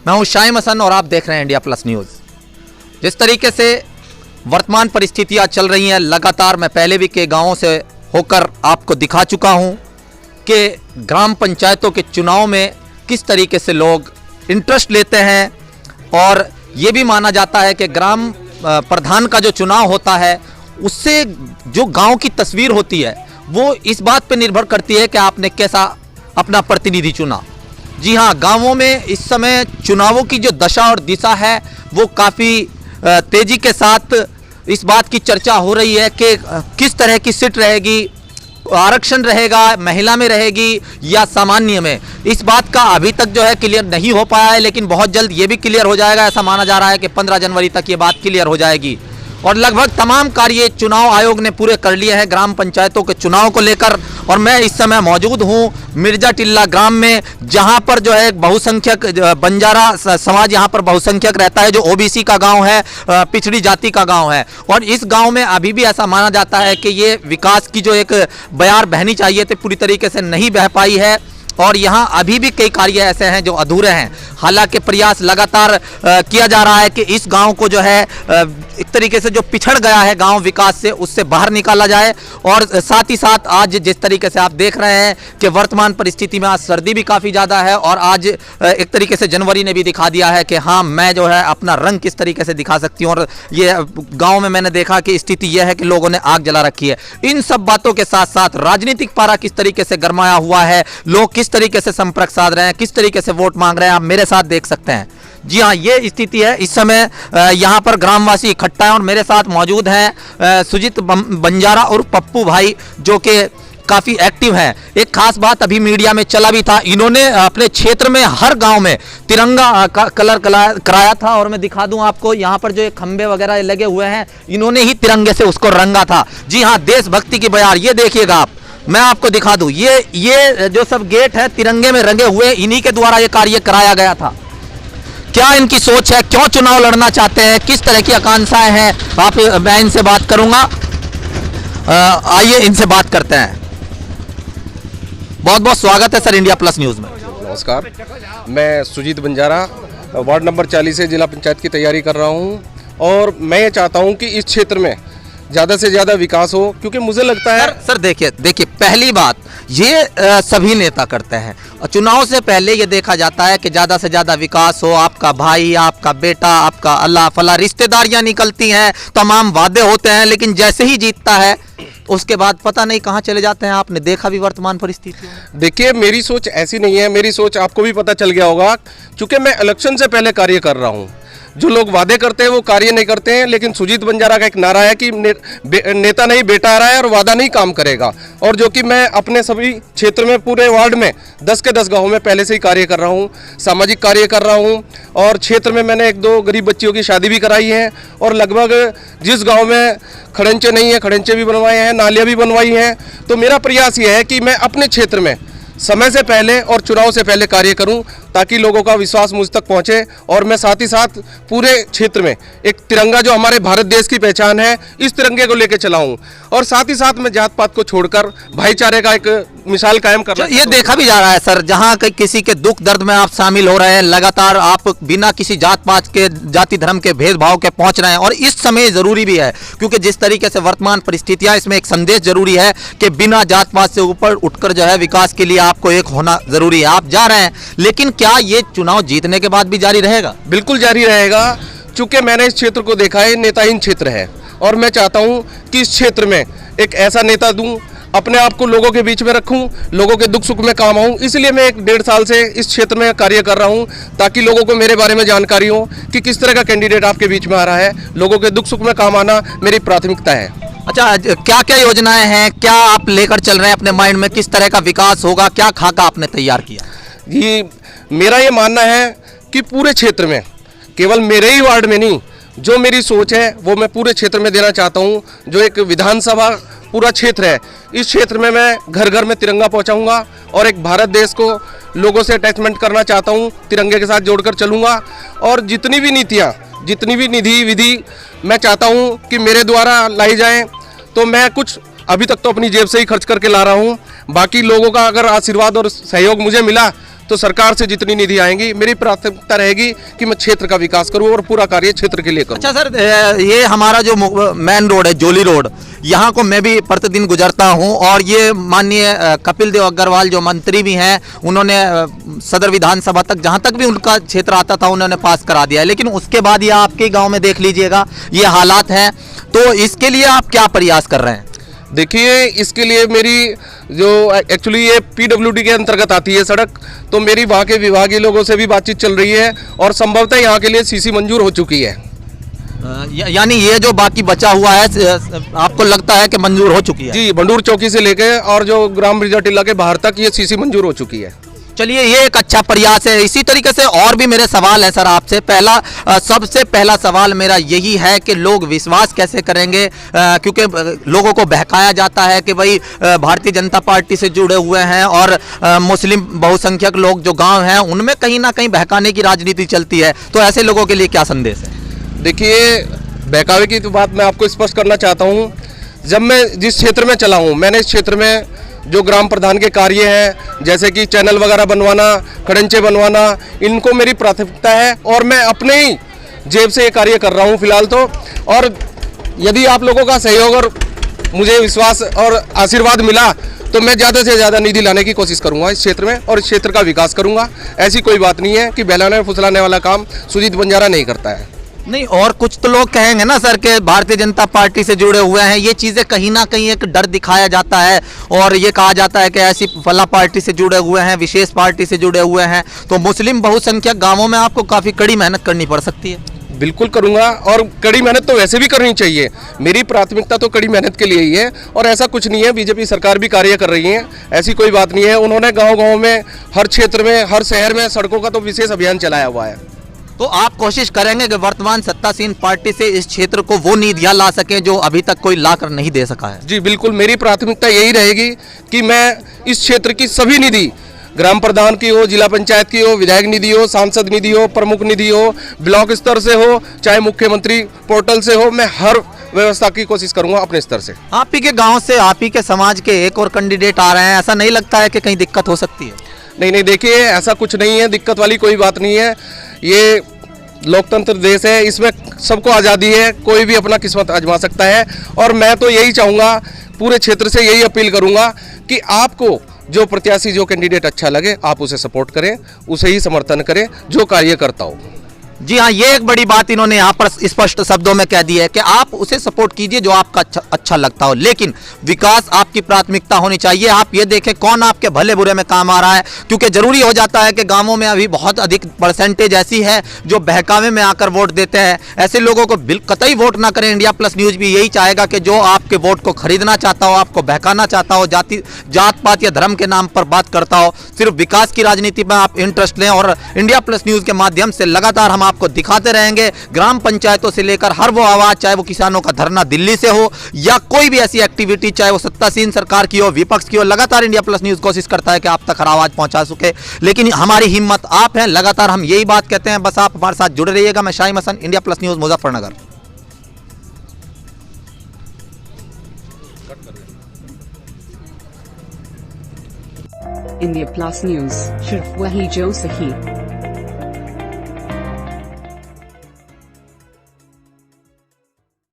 मैं हूं शाइम हसन और आप देख रहे हैं इंडिया प्लस न्यूज़। जिस तरीके से वर्तमान परिस्थितियां चल रही हैं लगातार, मैं पहले भी के गांवों से होकर आपको दिखा चुका हूं कि ग्राम पंचायतों के चुनाव में किस तरीके से लोग इंटरेस्ट लेते हैं और ये भी माना जाता है कि ग्राम प्रधान का जो चुनाव होता है उससे जो गांव की तस्वीर होती है वो इस बात पर निर्भर करती है कि आपने कैसा अपना प्रतिनिधि चुना। जी हाँ, गांवों में इस समय चुनावों की जो दशा और दिशा है वो काफ़ी तेज़ी के साथ इस बात की चर्चा हो रही है कि किस तरह की सीट रहेगी, आरक्षण रहेगा, महिला में रहेगी या सामान्य में। इस बात का अभी तक जो है क्लियर नहीं हो पाया है, लेकिन बहुत जल्द ये भी क्लियर हो जाएगा। ऐसा माना जा रहा है कि 15 जनवरी तक ये बात क्लियर हो जाएगी और लगभग तमाम कार्य चुनाव आयोग ने पूरे कर लिए हैं ग्राम पंचायतों के चुनाव को लेकर। और मैं इस समय मौजूद हूं मिर्जा टिल्ला ग्राम में, जहां पर जो है बहुसंख्यक बंजारा समाज यहाँ पर बहुसंख्यक रहता है, जो ओबीसी का गांव है, पिछड़ी जाति का गांव है। और इस गांव में अभी भी ऐसा माना जाता है कि ये विकास की जो एक बयार बहनी चाहिए थी पूरी तरीके से नहीं बह पाई है और यहाँ अभी भी कई कार्य ऐसे हैं जो अधूरे हैं। हालांकि प्रयास लगातार किया जा रहा है कि इस गांव को जो है एक तरीके से जो पिछड़ गया है गांव विकास से, उससे बाहर निकाला जाए। और साथ ही साथ आज जिस तरीके से आप देख रहे हैं कि वर्तमान परिस्थिति में आज सर्दी भी काफ़ी ज़्यादा है और आज एक तरीके से जनवरी ने भी दिखा दिया है कि हाँ, मैं जो है अपना रंग किस तरीके से दिखा सकती हूँ। और ये गाँव में मैंने देखा कि स्थिति यह है कि लोगों ने आग जला रखी है। इन सब बातों के साथ साथ राजनीतिक पारा किस तरीके से गरमाया हुआ है, लोग किस तरीके से संपर्क साध रहे हैं, किस तरीके से वोट मांग रहे हैं, आप मेरे साथ देख सकते हैं। जी हाँ, ये स्थिति है। इस समय यहाँ पर ग्रामवासी इकट्ठा है और मेरे साथ मौजूद हैं सुजीत बंजारा और पप्पू भाई, जो कि काफ़ी एक्टिव हैं। एक खास बात अभी मीडिया में चला भी था, इन्होंने अपने क्षेत्र में हर गांव में तिरंगा का कलर कराया था। और मैं दिखा दूं आपको, यहाँ पर जो खंबे वगैरह लगे हुए हैं, इन्होंने ही तिरंगे से उसको रंगा था। जी हाँ, देशभक्ति की बयार ये देखिएगा आप, मैं आपको दिखा दूं, ये जो सब गेट है तिरंगे में रंगे हुए, इन्हीं के द्वारा ये कार्य कराया गया था। क्या इनकी सोच है, क्यों चुनाव लड़ना चाहते हैं, किस तरह की आकांक्षाएं हैं, मैं इनसे बात करूंगा। आइए इनसे बात करते हैं। बहुत बहुत स्वागत है सर इंडिया प्लस न्यूज़ में। नमस्कार, मैं सुजीत बंजारा वार्ड नंबर 40 से जिला पंचायत की तैयारी कर रहा हूं और मैं ये चाहता हूं कि इस क्षेत्र में ज़्यादा से ज़्यादा विकास हो, क्योंकि मुझे लगता है सर देखिए पहली बात ये सभी नेता करते हैं। चुनाव से पहले ये देखा जाता है कि ज़्यादा से ज़्यादा विकास हो, आपका भाई, आपका बेटा, आपका अल्लाह फला, रिश्तेदारियाँ निकलती हैं, तमाम वादे होते हैं, लेकिन जैसे ही जीतता है उसके बाद पता नहीं कहाँ चले जाते हैं। आपने देखा भी वर्तमान परिस्थिति। देखिए, मेरी सोच ऐसी नहीं है, मेरी सोच आपको भी पता चल गया होगा, क्योंकि मैं इलेक्शन से पहले कार्य कर रहा हूँ। जो लोग वादे करते हैं वो कार्य नहीं करते हैं, लेकिन सुजीत बंजारा का एक नारा है कि नेता नहीं बेटा आ रहा है और वादा नहीं काम करेगा। और जो कि मैं अपने सभी क्षेत्र में पूरे वार्ड में 10 के 10 गाँव में पहले से ही कार्य कर रहा हूँ, सामाजिक कार्य कर रहा हूँ। और क्षेत्र में मैंने 1-2 गरीब बच्चियों की शादी भी कराई है और लगभग जिस गाँव में खड़ंचे नहीं है, खड़ंचे भी बनवाए हैं, नालियाँ भी बनवाई हैं। तो मेरा प्रयास ये है कि मैं अपने क्षेत्र में समय से पहले और चुनाव से पहले कार्य करूं, ताकि लोगों का विश्वास मुझ तक पहुंचे। और मैं साथ ही साथ पूरे क्षेत्र में एक तिरंगा जो हमारे भारत देश की पहचान है, इस तिरंगे को लेकर चलाऊं। और साथ ही साथ मैं जात पात को छोड़कर भाईचारे का एक मिसाल कायम कर रहा हूं। ये देखा भी जा रहा है सर, जहां किसी के दुख दर्द में आप शामिल हो रहे हैं, लगातार आप बिना किसी जात पात के, जाति धर्म के भेदभाव के पहुंच रहे हैं। और इस समय जरूरी भी है, क्योंकि जिस तरीके से वर्तमान परिस्थितियां, इसमें एक संदेश जरूरी है कि बिना जात पात से ऊपर उठकर जो है विकास के लिए आपको एक होना जरूरी है। आप जा रहे हैं, लेकिन क्या ये चुनाव जीतने के बाद भी जारी रहेगा? बिल्कुल जारी रहेगा, क्योंकि मैंने इस क्षेत्र को देखा है, नेताहीन क्षेत्र है और मैं चाहता हूं कि इस क्षेत्र में एक ऐसा नेता दूं, अपने आप को लोगों के बीच में रखूं, लोगों के दुख सुख में काम आऊं। इसलिए मैं 1-1.5 साल से इस क्षेत्र में कार्य कर रहा हूं, ताकि लोगों को मेरे बारे में जानकारी हो कि किस तरह का कैंडिडेट आपके बीच में आ रहा है। लोगों के दुख सुख में काम आना मेरी प्राथमिकता है। अच्छा, क्या क्या योजनाएं हैं, क्या आप लेकर चल रहे हैं अपने माइंड में, किस तरह का विकास होगा, क्या खाका आपने तैयार किया? जी, मेरा ये मानना है कि पूरे क्षेत्र में, केवल मेरे ही वार्ड में नहीं, जो मेरी सोच है वो मैं पूरे क्षेत्र में देना चाहता हूँ। जो एक विधानसभा पूरा क्षेत्र है, इस क्षेत्र में मैं घर घर में तिरंगा पहुँचाऊँगा और एक भारत देश को लोगों से अटैचमेंट करना चाहता हूँ, तिरंगे के साथ जोड़कर चलूँगा। और जितनी भी नीतियाँ, जितनी भी निधि विधि मैं चाहता हूँ कि मेरे द्वारा लाई जाएँ, तो मैं कुछ अभी तक तो अपनी जेब से ही खर्च करके ला रहा हूँ। बाकी लोगों का अगर आशीर्वाद और सहयोग मुझे मिला तो सरकार से जितनी निधि आएंगी मेरी प्राथमिकता रहेगी कि मैं क्षेत्र का विकास करूं और पूरा कार्य क्षेत्र के लिए करूं। अच्छा सर, ये हमारा जो मेन रोड है जोली रोड, यहाँ को मैं भी प्रतिदिन गुजरता हूँ और ये माननीय कपिल देव अग्रवाल जो मंत्री भी हैं, उन्होंने सदर विधानसभा तक जहाँ तक भी उनका क्षेत्र आता था उन्होंने पास करा दिया है, लेकिन उसके बाद ये आपके गांव में देख लीजिएगा ये हालात हैं। तो इसके लिए आप क्या प्रयास कर रहे हैं? देखिए, इसके लिए मेरी जो एक्चुअली ये पीडब्ल्यूडी के अंतर्गत आती है सड़क, तो मेरी वहाँ के विभागीय लोगों से भी बातचीत चल रही है और संभवतः यहाँ के लिए सीसी मंजूर हो चुकी है। यानी ये जो बाकी बचा हुआ है आपको लगता है कि मंजूर हो चुकी है? जी, भंडूर चौकी से लेके और जो ग्राम रिजा टीला के बाहर तक ये सीसी मंजूर हो चुकी है। चलिए, ये एक अच्छा प्रयास है। इसी तरीके से और भी मेरे सवाल है सर आपसे। सबसे पहला सवाल मेरा यही है कि लोग विश्वास कैसे करेंगे, क्योंकि लोगों को बहकाया जाता है कि भाई भारतीय जनता पार्टी से जुड़े हुए हैं और मुस्लिम बहुसंख्यक लोग जो गांव हैं उनमें कहीं ना कहीं बहकाने की राजनीति चलती है। तो ऐसे लोगों के लिए क्या संदेश है? देखिए, बहकावे की तो बात मैं आपको स्पष्ट करना चाहता हूँ। जब मैं जिस क्षेत्र में चला हूँ, मैंने इस क्षेत्र में जो ग्राम प्रधान के कार्य हैं, जैसे कि चैनल वगैरह बनवाना, खड़ंचे बनवाना, इनको मेरी प्राथमिकता है और मैं अपने ही जेब से ये कार्य कर रहा हूँ फिलहाल तो। और यदि आप लोगों का सहयोग और मुझे विश्वास और आशीर्वाद मिला तो मैं ज़्यादा से ज़्यादा निधि लाने की कोशिश करूँगा इस क्षेत्र में और इस क्षेत्र का विकास करूँगा। ऐसी कोई बात नहीं है कि बहलाने फुसलाने वाला काम सुजीत बंजारा नहीं करता है। नहीं, और कुछ तो लोग कहेंगे ना सर कि भारतीय जनता पार्टी से जुड़े हुए हैं, ये चीज़ें कहीं ना कहीं एक डर दिखाया जाता है और ये कहा जाता है कि ऐसी फला पार्टी से जुड़े हुए हैं, विशेष पार्टी से जुड़े हुए हैं, तो मुस्लिम बहुसंख्यक गांवों में आपको काफ़ी कड़ी मेहनत करनी पड़ सकती है। बिल्कुल करूंगा, और कड़ी मेहनत तो वैसे भी करनी चाहिए। मेरी प्राथमिकता तो कड़ी मेहनत के लिए ही है और ऐसा कुछ नहीं है, बीजेपी सरकार भी कार्य कर रही है, ऐसी कोई बात नहीं है। उन्होंने गाँव-गाँव में, हर क्षेत्र में, हर शहर में सड़कों का तो विशेष अभियान चलाया हुआ है। तो आप कोशिश करेंगे कि वर्तमान सत्तासीन पार्टी से इस क्षेत्र को वो निधियां ला सकें जो अभी तक कोई ला कर नहीं दे सका है? जी बिल्कुल, मेरी प्राथमिकता यही रहेगी कि मैं इस क्षेत्र की सभी निधि, ग्राम प्रधान की हो, जिला पंचायत की हो, विधायक निधि हो, सांसद निधि हो, प्रमुख निधि हो, ब्लॉक स्तर से हो, चाहे मुख्यमंत्री पोर्टल से हो, मैं हर व्यवस्था की कोशिश करूंगा अपने स्तर से। आप ही के गाँव से, आप ही के समाज के एक और कैंडिडेट आ रहे हैं, ऐसा नहीं लगता है कि कहीं दिक्कत हो सकती है? नहीं, देखिए, ऐसा कुछ नहीं है, दिक्कत वाली कोई बात नहीं है। ये लोकतंत्र देश है, इसमें सबको आज़ादी है, कोई भी अपना किस्मत आजमा सकता है। और मैं तो यही चाहूँगा, पूरे क्षेत्र से यही अपील करूँगा कि आपको जो प्रत्याशी, जो कैंडिडेट अच्छा लगे, आप उसे सपोर्ट करें, उसे ही समर्थन करें जो कार्य करता हो। जी हाँ, ये एक बड़ी बात इन्होंने यहाँ पर स्पष्ट शब्दों में कह दी है कि आप उसे सपोर्ट कीजिए जो आपका अच्छा लगता हो, लेकिन विकास आपकी प्राथमिकता होनी चाहिए। आप ये देखें कौन आपके भले बुरे में काम आ रहा है, क्योंकि जरूरी हो जाता है कि गांवों में अभी बहुत अधिक परसेंटेज ऐसी है जो बहकावे में आकर वोट देते हैं। ऐसे लोगों को कतई वोट ना करें। इंडिया प्लस न्यूज भी यही चाहेगा कि जो आपके वोट को खरीदना चाहता हो, आपको बहकाना चाहता हो, जात पात या धर्म के नाम पर बात करता हो, सिर्फ विकास की राजनीति में आप इंटरेस्ट लें। और इंडिया प्लस न्यूज के माध्यम से लगातार हम आपको दिखाते रहेंगे ग्राम पंचायतों से लेकर हर वो आवाज, चाहे वो किसानों का धरना दिल्ली से हो या कोई भी ऐसी एक्टिविटी, चाहे वो सत्तासीन सरकार की हो, विपक्ष की हो, लगातार इंडिया प्लस न्यूज कोशिश करता है कि आप तक हर आवाज पहुंचा सके। लेकिन हमारी हिम्मत आप हैं, लगातार हम यही बात कहते हैं, बस आप हमारे साथ जुड़े रहिएगा। मैं Shahim Hasan, India plus news, Muzaffarnagar. India plus news, सिर्फ वही जो सही।